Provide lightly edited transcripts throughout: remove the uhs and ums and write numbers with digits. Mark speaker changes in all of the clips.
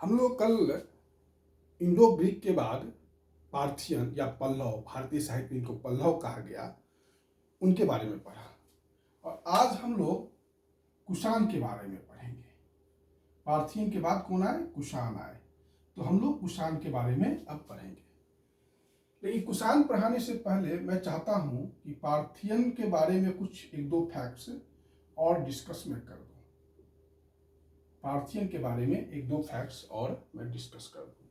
Speaker 1: हम लोग कल इंडो ग्रीक के बाद पार्थियन या पल्लव, भारतीय साहित्य में इनको पल्लव कहा गया, उनके बारे में पढ़ा। और आज हम लोग कुषाण के बारे में पढ़ेंगे। पार्थियन के बाद कौन आए? कुषाण आए। तो हम लोग कुषाण के बारे में अब पढ़ेंगे। लेकिन कुषाण पढ़ाने से पहले मैं चाहता हूं कि पार्थियन के बारे में कुछ एक दो फैक्ट्स और डिस्कस मैं कर दूं। पार्थियन के बारे में एक दो फैक्ट्स और मैं डिस्कस कर दूं।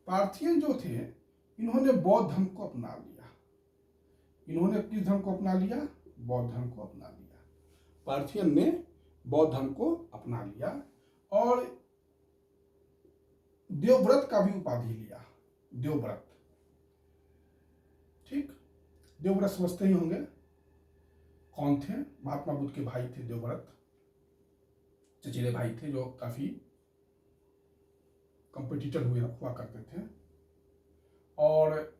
Speaker 1: पार्थियन जो थे, इन्होंने बौद्ध धर्म को अपना लिया। इन्होंने किस धर्म को अपना लिया? बौद्ध धर्म को अपना लिया। पार्थियन ने बौद्ध धर्म को अपना लिया और देवव्रत का भी उपाधि लिया। देवव्रत, ठीक। देवव्रत समझते ही होंगे कौन थे? महात्मा बुद्ध के भाई थे देवव्रत, चचेरे भाई थे जो काफी कंपटीटर हुआ करते थे। और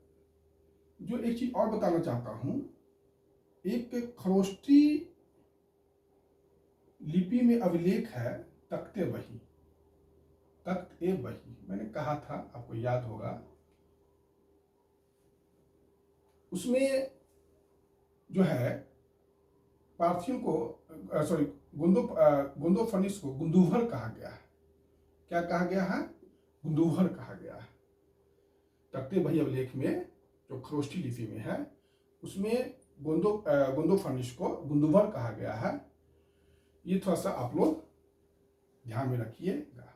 Speaker 1: जो एक चीज और बताना चाहता हूं, एक खरोष्टी लिपि में अभिलेख है तख्ते बही। तख्ते बही मैंने कहा था, आपको याद होगा। उसमें जो है पार्थियन को गोंदोफनिस को गुंदुभर कहा गया है। क्या कहा गया है? गुंदुभर कहा गया है। तख्ते बही अभिलेख में जो खरोष्टी लिपि में है, उसमें गोंदोफनिस को गुंदुभर कहा गया है। ये थोड़ा सा आप लोग ध्यान में रखिएगा।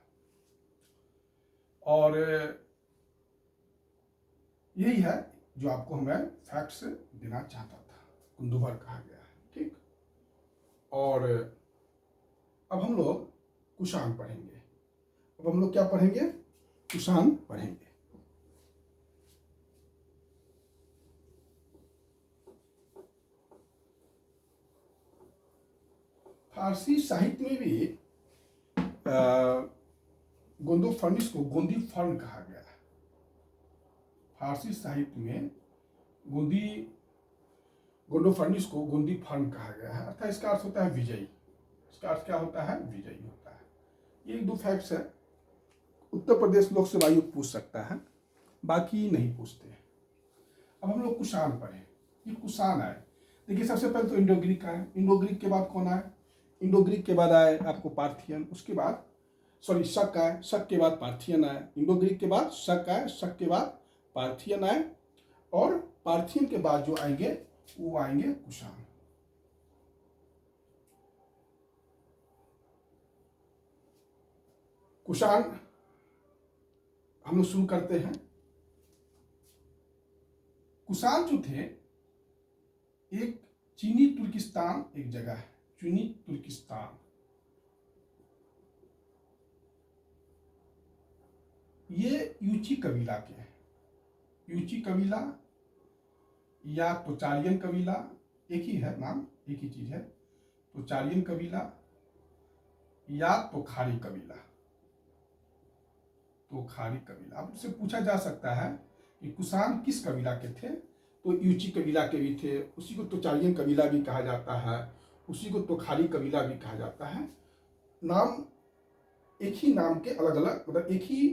Speaker 1: और यही है जो आपको मैं फैक्ट्स देना चाहता था। गुंदुभर कहा गया है, ठीक। और अब हम लोग कुषाण पढ़ेंगे। अब हम लोग क्या पढ़ेंगे? कुषाण पढ़ेंगे। फारसी साहित्य में भी गोंदोफर्निस को गोंदी फर्न कहा गया है। फारसी साहित्य में गोंडोफर्निस को गोंदी फर्न कहा गया है। अर्थात इसका अर्थ होता है विजयी। इसका अर्थ क्या होता है? विजयी होता है। ये एक दो फैक्ट्स है। उत्तर प्रदेश लोक सेवा आयोग पूछ सकता है, बाकी नहीं पूछते। अब हम लोग कुषाण पढ़े। ये कुषाण आए। देखिए, सबसे पहले तो इंडो ग्रीक आए। इंडो ग्रीक के बाद कौन आए? इंडो ग्रीक के बाद आए आपको पार्थियन। उसके बाद शक आए। शक के बाद पार्थियन आए। इंडो ग्रीक के बाद शक आए। शक के बाद पार्थियन आए। और पार्थियन के बाद जो आएंगे वो आएंगे कुषाण। कुषाण हम लोग शुरू करते हैं। कुषाण जो थे, एक चीनी तुर्किस्तान एक जगह है, चीनी तुर्किस्तान। ये यूची कबीला के हैं। यूची कबीला या तोचारियन कबीला, एक ही है नाम, एक ही चीज है। तोचारियन कबीला या तोखारी कबीला। तोखारी कबीला। अब उससे पूछा जा सकता है कि कुषाण किस कबीला के थे? तो यूची कबीला के भी थे। उसी को तोचारियन कबीला भी कहा जाता है, उसी को तोखारी कबीला भी कहा जाता है। नाम एक ही नाम के अलग अलग, मतलब एक ही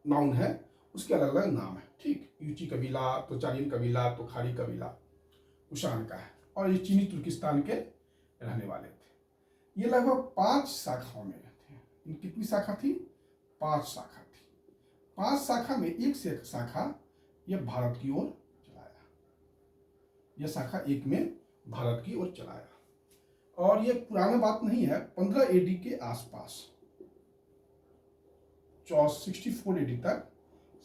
Speaker 1: नाउन है, उसके अलग अलग नाम है, ठीक। यूची कबीला, तोचारियन कबीला, तोखारी कबीला कुषाण का है। और ये चीनी तुर्किस्तान के रहने वाले थे। ये लगभग 5 शाखाओं में थे। इन कितनी शाखा थी? 5 शाखा थी। 5 शाखा में एक से एक शाखा यह भारत की ओर चलाया। यह शाखा एक में भारत की ओर चलाया। और यह पुराना बात नहीं है, 15 एडी के आसपास, 64 एडी तक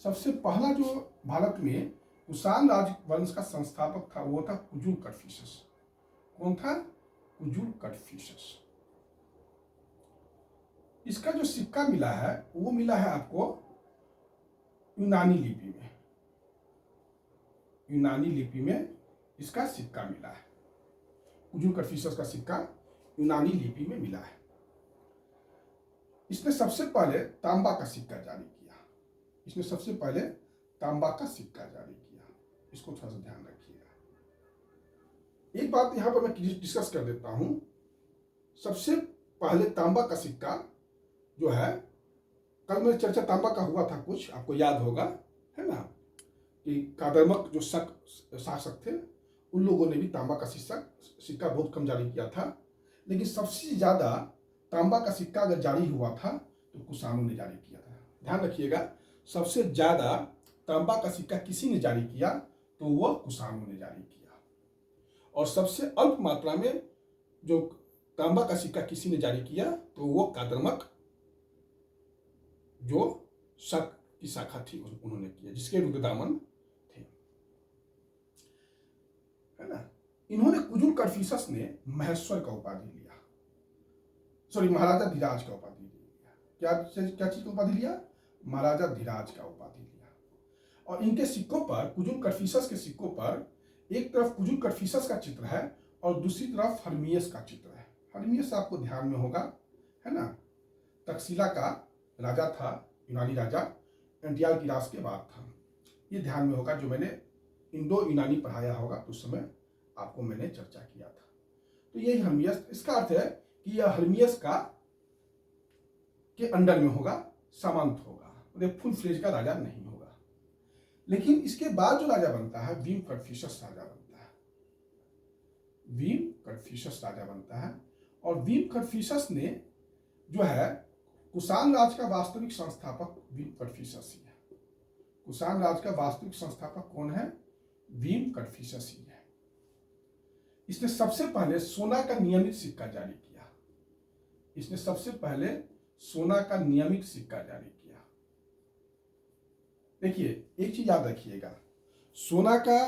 Speaker 1: सबसे पहला जो भारत में कुषाण राजवंश का संस्थापक था वो था कुजुल कड़फिसस। कौन था? कुजुल कड़फिसस। इसका जो सिक्का मिला है वो मिला है आपको यूनानी लिपि में। यूनानी लिपि में इसका सिक्का मिला है। कुजुल कड़फिसस का सिक्का यूनानी लिपि में मिला है। इसने सबसे पहले तांबा का सिक्का जारी किया। इसने सबसे पहले तांबा का सिक्का जारी किया। इसको थोड़ा सा ध्यान रखिएगा। एक बात यहां पर मैं डिस्कस कर देता हूं। सबसे पहले तांबा का सिक्का जो है कल में चर्चा तांबा का हुआ था, कुछ आपको याद होगा, है ना, कि कादरमक जो शासक थे उन लोगों ने भी तांबा का सिक्का बहुत कम जारी किया था। लेकिन सबसे ज़्यादा तांबा का सिक्का अगर जारी हुआ था तो कुषाणों ने जारी किया था। ध्यान रखिएगा, सबसे ज़्यादा तांबा का सिक्का किसी ने जारी किया तो वह कुषाणों ने जारी किया। और सबसे अल्प मात्रा में जो तांबा का सिक्का किसी ने जारी किया तो वो कादरमक जो शक की शाखा थी उन्होंने किया, जिसके रुद्रदामन थे, है ना। इन्होंने कुजुल कर्फिसस ने महेश्वर का उपाधि लिया, सॉरी महाराजा धीराज का उपाधि लिया। क्या चीज का उपाधि लिया? महाराजा धीराज का उपाधि लिया। और इनके सिक्कों पर, कुजुल कर्फिसस के सिक्कों पर एक तरफ कुजुल कर्फिसस का चित्र है और दूसरी तरफ हर्मियस का चित्र है। हर्मियस आपको ध्यान में होगा, है ना, तक्षशिला का राजा था, यूनानी राजा, एंटियाल की राज के बाद था। ये ध्यान में होगा, जो मैंने इंडो यूनानी पढ़ाया होगा तो उस समय आपको मैंने चर्चा किया था। तो यही हर्मियस, इसका अर्थ है कि यह हर्मियस का के अंडर में होगा, सामंत होगा, मतलब फुल फ्लेज का राजा नहीं होगा। लेकिन इसके बाद जो राजा बनता है वीम कर्फिसस राजा बनता है, वीम कर्फिसस राजा बनता है। और वीम कर्फिसस ने जो है, कुषाण राज का वास्तविक संस्थापक वीम कर्फिसस ही है। कुषाण राज का वास्तविक संस्थापक कौन है? वीम कर्फिसस ही है। इसने सबसे पहले सोना का नियमित सिक्का जारी किया। इसने सबसे पहले सोना का नियमित सिक्का जारी किया। देखिए, एक चीज याद रखिएगा, सोना का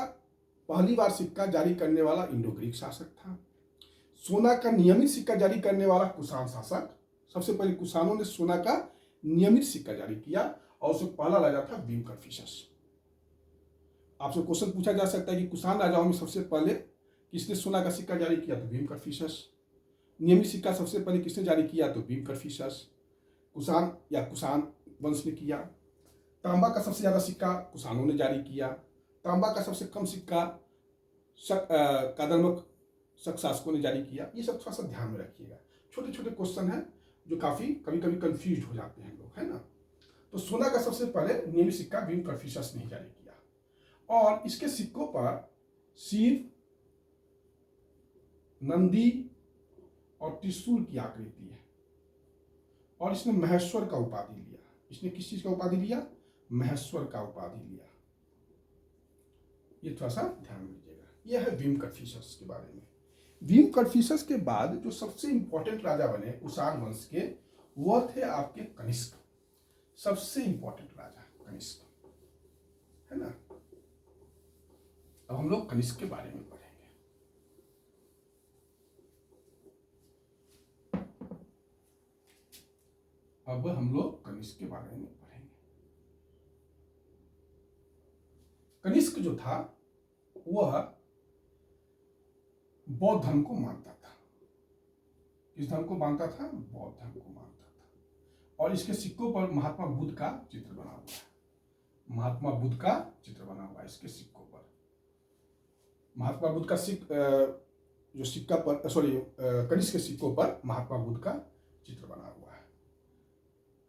Speaker 1: पहली बार सिक्का जारी करने वाला इंडो ग्रीक शासक था। सोना का नियमित सिक्का जारी करने वाला कुषाण शासक, सबसे पहले कुषाणों ने सोना का नियमित सिक्का जारी किया और उसमें पहला राजा था वीम कर्फिसस। आपसे क्वेश्चन पूछा जा सकता है कि कुषाण राजाओं में सबसे पहले किसने सोना का सिक्का जारी किया? तो वीम कर्फिसस। नियमित सिक्का सबसे पहले किसने जारी किया? तो वीम कर्फिसस, कुषाण या कुषाण वंश ने किया। तांबा का सबसे ज्यादा सिक्का कुषाणों ने जारी किया। तांबा का सबसे कम सिक्का कादरमक शक शासकों ने जारी किया। ये सब थोड़ा सा ध्यान में रखिएगा, छोटे छोटे क्वेश्चन हैं जो काफी कभी कभी कंफ्यूज हो जाते हैं लोग, है ना। तो सोना का सबसे पहले नियमित सिक्का वीम कर्फिसस ने जारी किया और इसके सिक्कों पर शिव, नंदी और त्रिशूल की आकृति है। और इसने महेश्वर का उपाधि लिया। इसने किस चीज का उपाधि लिया? महेश्वर का उपाधि लिया। ये थोड़ा सा ध्यान दीजिएगा। यह है वीम कर्फिसस के बारे में। वीम कर्फिसस के बाद जो सबसे इंपॉर्टेंट राजा बने कुषाण वंश के, वह थे आपके कनिष्क। सबसे इंपॉर्टेंट राजा कनिष्क, है ना। अब हम लोग कनिष्क के बारे में पढ़ेंगे। अब हम लोग कनिष्क के बारे में पढ़ेंगे। कनिष्क जो था वह बौद्ध धर्म को मानता था। किस धर्म को मानता था? बौद्ध धर्म को मानता था। और इसके सिक्कों पर महात्मा बुद्ध का चित्र बना हुआ है। महात्मा बुद्ध का चित्र बना हुआ है इसके सिक्कों पर। महात्मा बुद्ध का जो सिक्का पर, सॉरी, कनिष्क के सिक्कों पर महात्मा बुद्ध का चित्र बना हुआ है।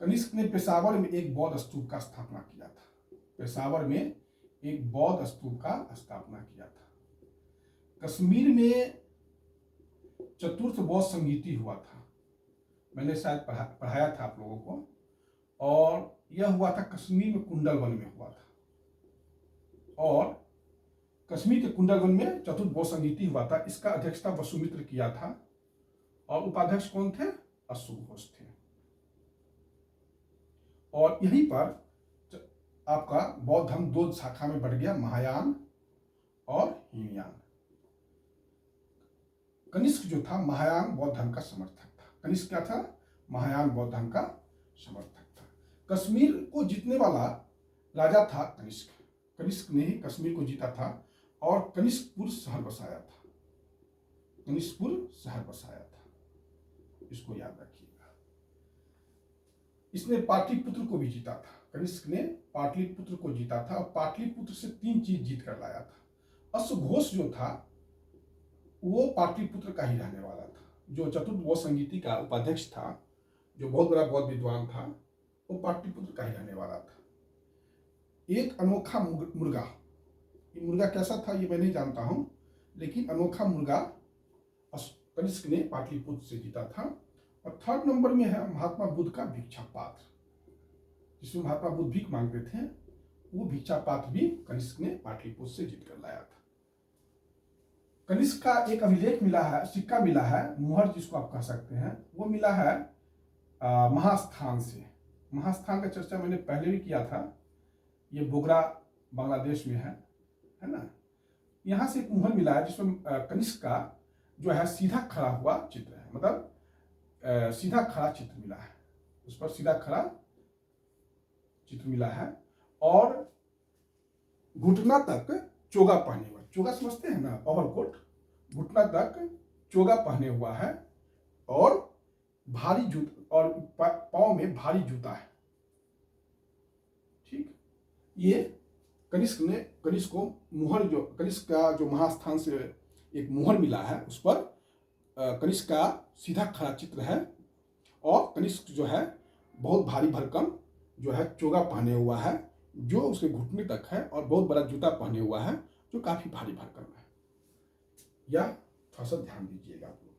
Speaker 1: कनिष्क ने पेशावर में एक बौद्ध स्तूप का स्थापना किया था। पेशावर में एक बौद्ध स्तूप का स्थापना किया था। कश्मीर में चतुर्थ बौद्ध संगीति हुआ था, मैंने शायद पढ़ाया था आप लोगों को। और यह हुआ था कश्मीर में कुंडलवन में हुआ था। और कश्मीर के कुंडलवन में चतुर्थ बौद्ध संगीति हुआ था। इसका अध्यक्षता वसुमित्र किया था और उपाध्यक्ष कौन थे? अशोक घोष थे। और यहीं पर आपका बौद्ध धर्म दो शाखा में बढ़ गया, महायान और हीनयान। कनिष्क जो था महायान बौद्ध धर्म का समर्थक था। कनिष्क क्या था? महायान बौद्ध धर्म का समर्थक था। कश्मीर को जीतने वाला राजा था कनिष्क। कनिष्क ने ही कश्मीर को जीता था और कनिष्कपुर शहर बसाया था। कनिष्कपुर शहर बसाया था, इसको याद रखिएगा। इसने पाटलिपुत्र को भी जीता था। कनिष्क ने पाटलिपुत्र को जीता था और पाटलिपुत्र से 3 चीज जीत कर लाया था। अश्वघोष जो था वो पाटलिपुत्र का ही रहने वाला था, जो चतुर्थ बौद्ध संगीति का उपाध्यक्ष था, जो बहुत बड़ा बौद्ध विद्वान था, वो पाटलिपुत्र का ही रहने वाला था। एक अनोखा मुर्गा, ये मुर्गा कैसा था ये मैं नहीं जानता हूं, लेकिन अनोखा मुर्गा कनिष्क ने पाटलिपुत्र से जीता था। और थर्ड नंबर में है महात्मा बुद्ध का भिक्षा पात्र, जिसमें महात्मा बुद्ध भीख मांगते थे, वो भिक्षा पात्र भी कनिष्क ने पाटलिपुत्र से जीत कर लाया था। कनिष्क का एक अभिलेख मिला है, सिक्का मिला है, मुहर जिसको आप कह सकते हैं, वो मिला है महास्थान से। महास्थान का चर्चा मैंने पहले भी किया था, ये बोगरा बांग्लादेश में है ना। यहाँ से एक मुहर मिला है जिसमें कनिष्क का जो है सीधा खड़ा हुआ चित्र है, मतलब सीधा खड़ा चित्र मिला है, उस पर सीधा खड़ा चित्र मिला है। और घुटना तक चोगा पहने हुआ, चोगा समझते हैं ना, ओवरकोट, घुटना तक चोगा पहने हुआ है और भारी जूता, और पांव में भारी जूता है। ठीक, ये कनिष्क को मुहर, जो कनिष्क का जो महास्थान से एक मुहर मिला है, उस पर कनिष्क का सीधा खड़ा चित्र है और कनिष्क जो है बहुत भारी भरकम जो है चोगा पहने हुआ है, जो उसके घुटने तक है, और बहुत बड़ा जूता पहने हुआ है जो काफी भारी भरकम है। यह थोड़ा सा ध्यान दीजिएगा आप लोग।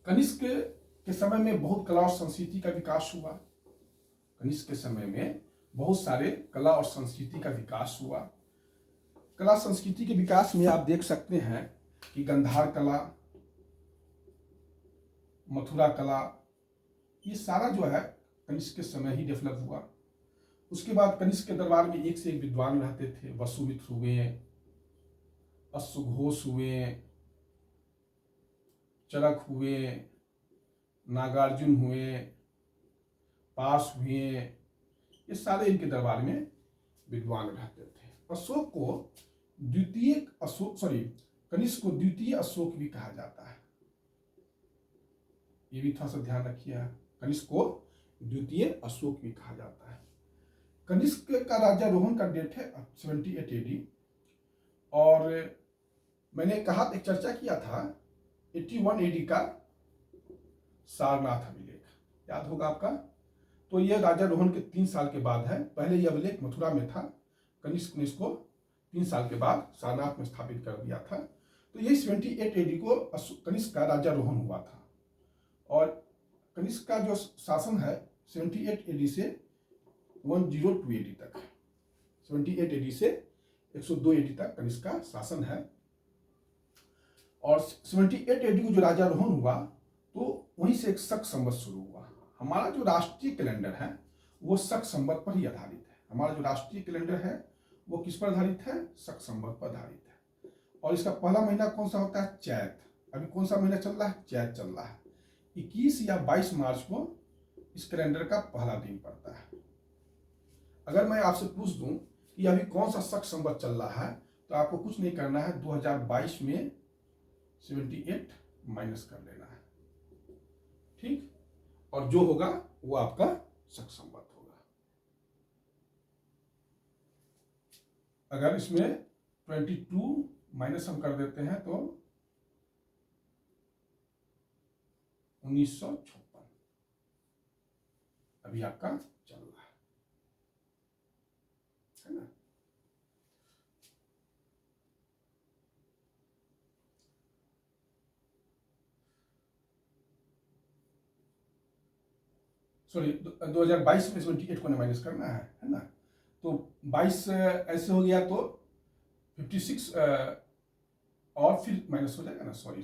Speaker 1: कनिष्क के समय में बहुत कला और संस्कृति का विकास हुआ। कनिष्क के समय में बहुत सारे कला और संस्कृति का विकास हुआ। कला संस्कृति के विकास में आप देख सकते हैं कि गंधार कला, मथुरा कला, ये सारा जो है कनिष्क के समय ही डेवलप हुआ। उसके बाद कनिष्क के दरबार में एक से एक विद्वान रहते थे। वसुमित्र हुए, अश्वघोष हुए, चरक हुए, नागार्जुन हुए, पास हुए, ये सारे इनके दरबार में विद्वान रहते थे। अशोक को द्वितीय अशोक, कनिष्क को द्वितीय अशोक भी कहा जाता है, ये भी थोड़ा सा ध्यान रखिए। कनिष्क को द्वितीय अशोक भी कहा जाता है। कनिष्क का राज्यारोहण का डेट है 78 AD, और मैंने कहा, एक चर्चा किया था 81 AD का सारनाथ अभिलेख, याद होगा आपका। तो यह राज्यारोहण के 3 साल के बाद है। पहले यह अभिलेख मथुरा में था, कनिष्क ने इसको 3 साल के बाद सारनाथ में स्थापित कर दिया था। तो ये 78 AD को कनिष्क का राज्यारोहण हुआ था। और कनिष्क का जो शासन है 78 AD से 102 AD तक है। 78 AD से 102 AD तक कनिष्क का शासन है। और 78 AD को जो राज्यारोहण हुआ, तो वहीं से एक शक संवत शुरू हुआ। हमारा जो राष्ट्रीय कैलेंडर है वो शक संवत पर ही आधारित है। हमारा जो राष्ट्रीय कैलेंडर है वो किस पर आधारित है? शक संवत पर आधारित है। और इसका पहला महीना कौन सा होता है? चैत। अभी कौन सा महीना चल रहा है? चैत चल रहा है। 21 या 22 मार्च को इस कैलेंडर का पहला दिन पड़ता है। अगर मैं आपसे पूछ दूं कि अभी कौन सा शक संवत चल रहा है, तो आपको कुछ नहीं करना है, 2022 में 78 माइनस कर लेना है, ठीक। और जो होगा वो आपका शक संवत होगा। अगर इसमें 22 माइनस हम कर देते हैं तो 1956 अभी आपका चल रहा है ना। सॉरी, 2022 में 78 को माइनस करना है ना। तो 22 ऐसे हो गया तो 56 और फिर माइनस हो जाएगा ना। सॉरी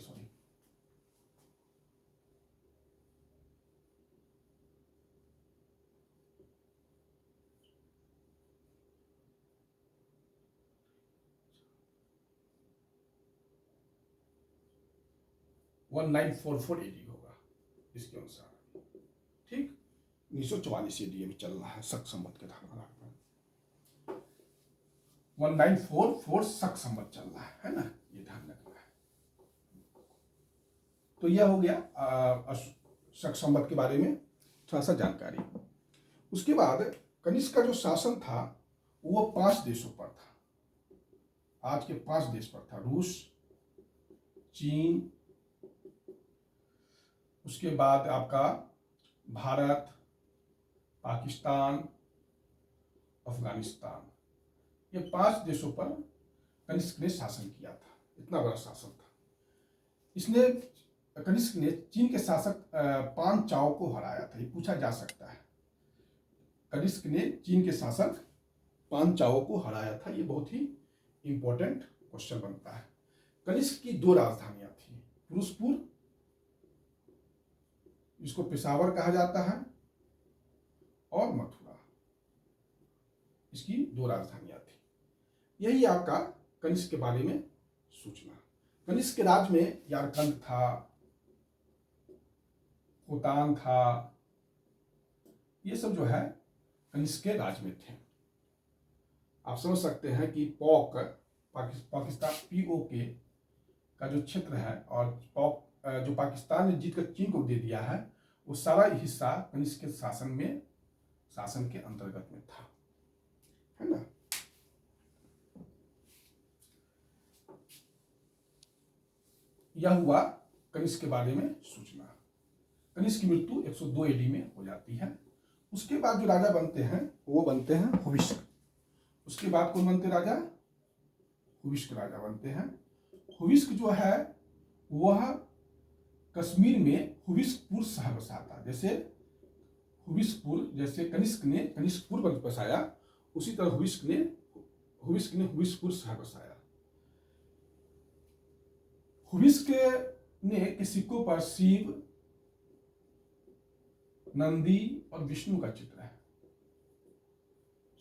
Speaker 1: 1944 AD होगा इसके अनुसार, ठीक। 1944 AD अभी चल रहा है शक संवत के आधार पर। 1944 शक संवत चल रहा है ना, ये ध्यान रखना है। तो यह हो गया शक संवत के बारे में थोड़ा सा जानकारी। उसके बाद कनिष्क का जो शासन था वो 5 देशों पर था। आज के 5 देश पर था। रूस, चीन, उसके बाद आपका भारत, पाकिस्तान, अफगानिस्तान, ये 5 देशों पर कनिष्क ने शासन किया था। इतना बड़ा शासन था। इसने कनिष्क ने चीन के शासक पान चाओ को हराया था। ये पूछा जा सकता है, कनिष्क ने चीन के शासक पान चाओ को हराया था। ये बहुत ही इंपॉर्टेंट क्वेश्चन बनता है। कनिष्क की 2 राजधानियां थी, पुरुषपुर, इसको पेशावर कहा जाता है, और मथुरा, इसकी 2 राजधानियां थी। यही आपका कनिष्क के बारे में सूचना। कनिष्क के राज्य में यारकंद था, खोतान था, ये सब जो है कनिष्क के राज्य में थे। आप समझ सकते हैं कि पॉक, पाकिस्तान POK का जो क्षेत्र है, और पॉक जो पाकिस्तान ने जीतकर चीन को दे दिया है, वो सारा हिस्सा कनिष्क के शासन के अंतर्गत में था, है ना। यह हुआ कनिष्क के बारे में सूचना। कनिष्क की मृत्यु 102 AD में हो जाती है। उसके बाद जो राजा बनते हैं वो बनते हैं हुविस्क। उसके बाद कौन बनते राजा? हुविस्क राजा बनते हैं। हुविस्क जो है वह कश्मीर में हुविस्कपुर शहर बसाता। जैसे हुविस्कपुर, जैसे कनिष्क ने कनिष्कपुर बसाया, उसी तरह हुविस्क ने हुविस्कपुर शहर बसाया। हुविस्क ने के सिक्कों पर शिव, नंदी और विष्णु का चित्र है।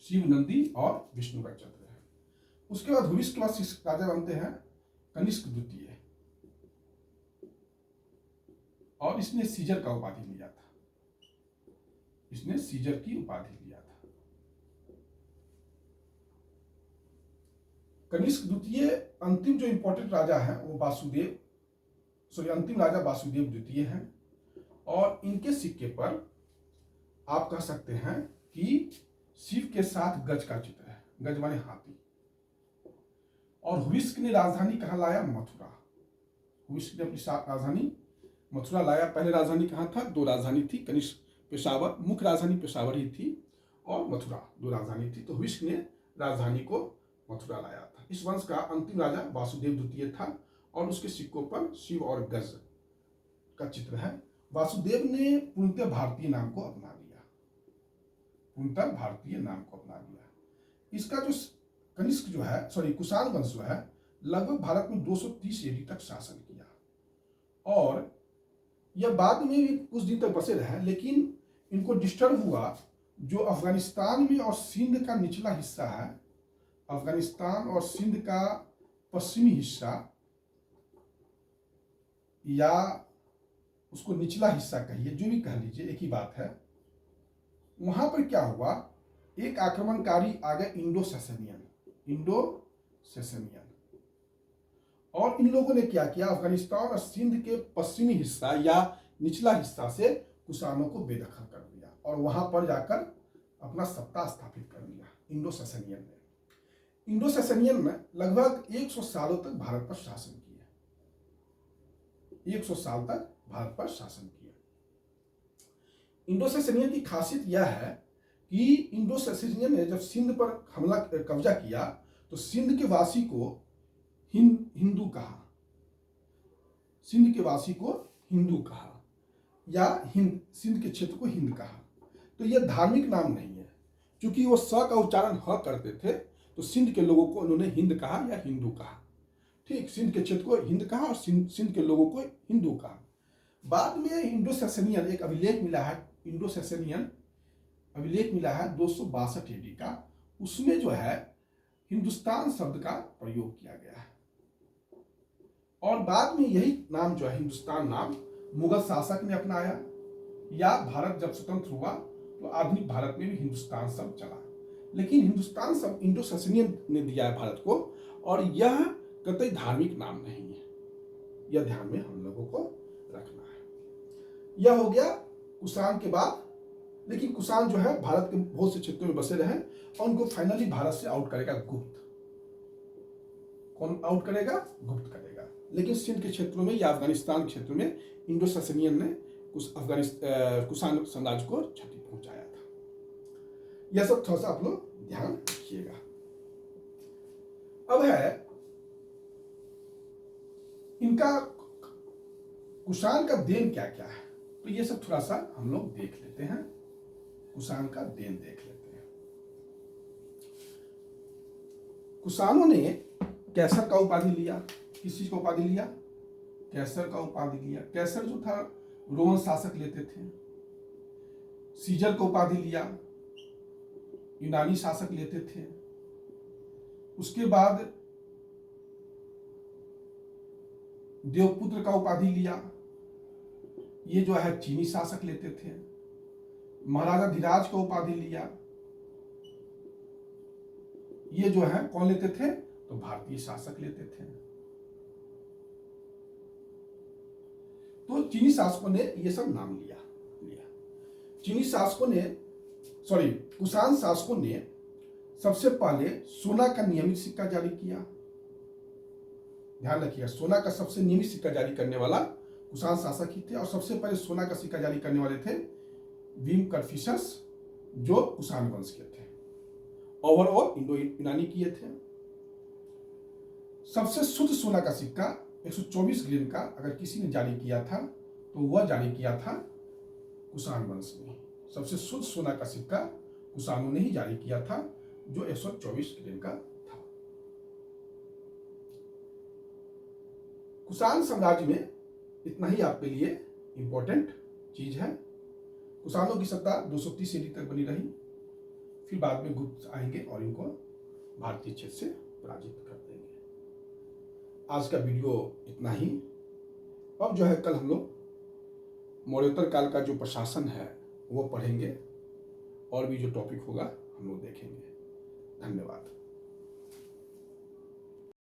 Speaker 1: शिव, नंदी और विष्णु का चित्र है। उसके बाद हुविस्क के बाद राजा बनते हैं कनिष्क द्वितीय, और इसने सीजर का उपाधि लिया था। इसने सीजर की उपाधि लिया था। कनिष्क द्वितीय अंतिम जो इंपॉर्टेंट राजा है वो अंतिम राजा वासुदेव द्वितीय हैं, और इनके सिक्के पर आप कह सकते हैं कि शिव के साथ गज का चित्र है। गज माने हाथी। और हुविस्क ने राजधानी कहाँ लाया? मथुरा। हुविस्क ने अपनी राजधानी मथुरा लाया। पहले राजधानी कहाँ था? 2 राजधानी थी, कनिष्क, पेशावर। मुख्य राजधानी पेशावर ही थी, और मथुरा 2 राजधानी थी। तो हुविस्क ने राजधानी को मथुरा लाया था। इस वंश का अंतिम राजा वासुदेव द्वितीय था, और उसके सिक्कों पर शिव और गज का चित्र है। वासुदेव ने पूर्णतः भारतीय नाम को अपना लिया। इसका जो कनिष्क जो है, कुषाण वंश जो है, लगभग भारत में 230 AD तक शासन किया, और यह बाद में भी कुछ दिन तक बसे रहे, लेकिन इनको डिस्टर्ब हुआ जो अफगानिस्तान में और सिंध का निचला हिस्सा है, अफगानिस्तान और सिंध का पश्चिमी हिस्सा, या उसको निचला हिस्सा कहिए, जो भी कह लीजिए, एक ही बात है। वहां पर क्या हुआ, एक आक्रमणकारी आ गए इंडो सेसेनियन, और इन लोगों ने क्या किया, अफगानिस्तान और सिंध के पश्चिमी हिस्सा या निचला हिस्सा से कुषाणों को बेदखल कर दिया, और वहां पर जाकर अपना सत्ता स्थापित कर लिया इंडो सेसेनियन ने। इंडो सेसेनियन में लगभग 100 सालों तक भारत पर शासन किया। 100 साल तक भारत पर शासन किया। इंडो सेसेनियन की खासियत यह है कि इंडो सेसेनियन ने जब सिंध पर कब्जा किया, तो सिंध के वासी को हिंदू कहा, सिंध के वासी को हिंदू कहा, या सिंध के क्षेत्र को हिंद कहा। तो यह धार्मिक नाम नहीं है, क्योंकि वो स का उच्चारण ह करते थे, तो सिंध के लोगों को उन्होंने हिंद कहा या हिंदू कहा। ठीक, सिंध के क्षेत्र को हिंद कहा और सिंध के लोगों को हिंदू कहा। बाद में इंडो सेसेनियन एक अभिलेख मिला है, इंडो सेसेनियन अभिलेख मिला है 262 AD का। उसमें जो है हिंदुस्तान शब्द का प्रयोग किया गया है, और बाद में यही नाम जो है हिंदुस्तान नाम मुगल शासक ने अपनाया, या भारत जब स्वतंत्र हुआ तो आधुनिक भारत में भी हिंदुस्तान शब्द चला। लेकिन हिंदुस्तान शब्द इंडो सेसेनियन ने दिया है भारत को, और यह कतई धार्मिक नाम नहीं है। यह ध्यान में हम लोगों को रखना है। यह हो गया कुषाण के बाद। लेकिन कुषाण जो है भारत के बहुत से क्षेत्रों में बसे रहे, और उनको फाइनली भारत से आउट करेगा गुप्त। कौन आउट करेगा? गुप्त करेगा। लेकिन सिंध के क्षेत्रों में या अफगानिस्तान क्षेत्र में इंडो सेसेनियन ने कुषाण साम्राज्य को क्षति पहुंचाया था। यह सब थोड़ा सा आप लोग ध्यान रखिएगा। अब है इनका कुषाण का देन क्या क्या है, तो ये सब थोड़ा सा हम लोग देख लेते हैं। कुषाण का देन देख लेते हैं। कुषाणों ने कैसर का उपाधि लिया। किस चीज का उपाधि लिया? कैसर का उपाधि लिया। कैसर जो था रोमन शासक लेते थे। सीजर का उपाधि लिया, यूनानी शासक लेते थे। उसके बाद देवपुत्र का उपाधि लिया, ये जो है चीनी शासक लेते थे। महाराजा धीराज का उपाधि लिया, ये जो है कौन लेते थे? तो भारतीय शासक लेते थे। तो चीनी शासकों ने ये सब नाम लिया। चीनी शासकों ने कुषाण शासकों ने सबसे पहले सोना का नियमित सिक्का जारी किया। ध्यान रखिएगा, सोना का सबसे नियमित सिक्का जारी करने वाला कुषाण शासक ही थे। और सबसे पहले सोना का सिक्का जारी करने वाले थे भीम कर्फिशस, जो कुषाण वंश के थे। ओवरऑल इंडो यूनानी किए थे। सबसे शुद्ध सोना का सिक्का 124 ग्राम का अगर किसी ने जारी किया था तो वह जारी किया था कुषाण वंश ने। सबसे शुद्ध सोना का सिक्का कुषाणों ने ही जारी किया था, जो 124 ग्राम का था। कुषाण साम्राज्य में इतना ही आपके लिए इंपॉर्टेंट चीज है। कुषाणों की सत्ता 230 ईस्वी तक बनी रही। फिर बाद में गुप्त आएंगे और इनको भारतीय क्षेत्र से पराजित कर देंगे। आज का वीडियो इतना ही। अब जो है कल हम लोग मौर्योत्तर काल का जो प्रशासन है वो पढ़ेंगे, और भी जो टॉपिक होगा हम लोग देखेंगे। धन्यवाद।